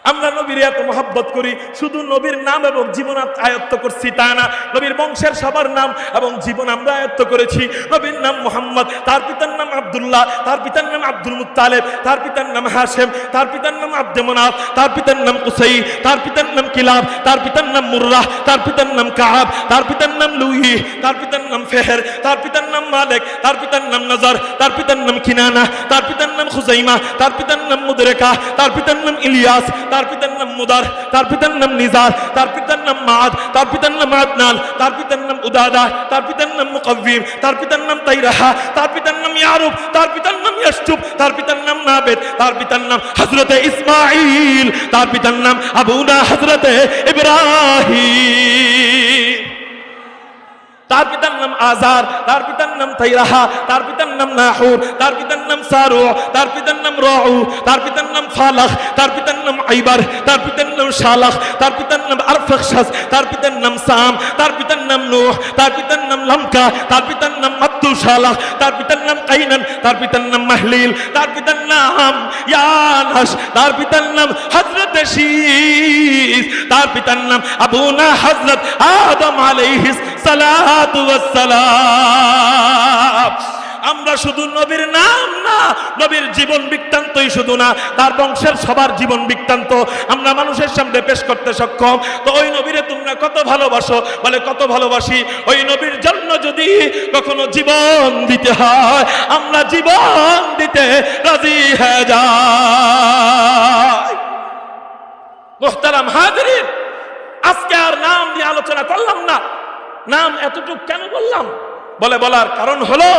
আমরা নবীর এত মহব্বত করি, শুধু নবীর নাম এবং জীবন আয়ত্ত করছি তা না, নবীর বংশের সবার নাম এবং জীবন আমরা আয়ত্ত করেছি। নবীর নাম মুহাম্মদ, তার পিতার নাম আব্দুল্লাহ, তার পিতার নাম আব্দুল মুত্তালিব, তার পিতার নাম হাশেম, তার পিতার নাম আব্দে মুনাফ, তার পিতার নাম কুসাই, তার পিতার নাম কিলাব, তার পিতার নাম মুররাহ, তার পিতার নাম কাআব, তার পিতার নাম লুই, তার পিতার নাম ফেহের, তার পিতার নাম মালিক, তার পিতার নাম নজর, তার পিতার নাম কিনানা, তার পিতার নাম খুজাইমা, তার পিতার নাম মুদরিকা, তার পিতার নাম ইলিয়াস, তার পিতার নাম মুদার, তার পিতার নাম নিজার, তার পিতার নাম মাদ, তার পিতার নাম আদনান, তার পিতার নাম উদাদা, তার পিতার নাম মুকাব্বিম, তার পিতার নাম তাইরাহা, তার পিতার নাম ইয়ারুব, তার পিতার নাম ইয়াসতুব, তার পিতার নাম নাবেদ, তার পিতার নাম হযরতে ইসমাঈল, তার পিতার নাম আবুনা হযরতে ইব্রাহিম, তার পিতার নাম আজার, তার পিতার নাম তাইরাহা, তার পিতার নাম নাহুর, তার পিতার নাম সারু, তার পিতার নাম রাউ, তার পিতার নাম ফালাহ, তার পিতার নাম আইবার, তার পিতার নাম শালাহ, তার পিতার নাম আরফাখশাস, তার পিতার নাম সাম, তার পিতার নাম নূহ, তার পিতার নাম লামকা, তার পিতার নাম মাতুশালাহ, তার পিতার নাম কাইনান, তার পিতার নাম মাহলিল, তার পিতার নাম ইয়ানাস, তার পিতার নাম হযরত শীস, তার পিতার নাম আবুনা হযরত আদম আলাইহিস সালাতু ওয়াস সালাম। আমরা শুধু নবীর নাম না, নবীর জীবন বৃত্তান্তই শুধু না, তার বংশের সবার জীবন বৃত্তান্ত আমরা মানুষের সামনে পেশ করতে সক্ষম। তো ওই নবীরে তোমরা কত ভালোবাসো, বলে কত ভালোবাসি। ওই নবীর জন্য যদি কখনো জীবন দিতে হয়, আমরা জীবন দিতে রাজি হয়ে যাই। মুহতারাম হাজিরিন, আজকে আর নাম নিয়ে আলোচনা করলাম না। নাম এতটুকু কেন বললাম? বলার কারণ হলো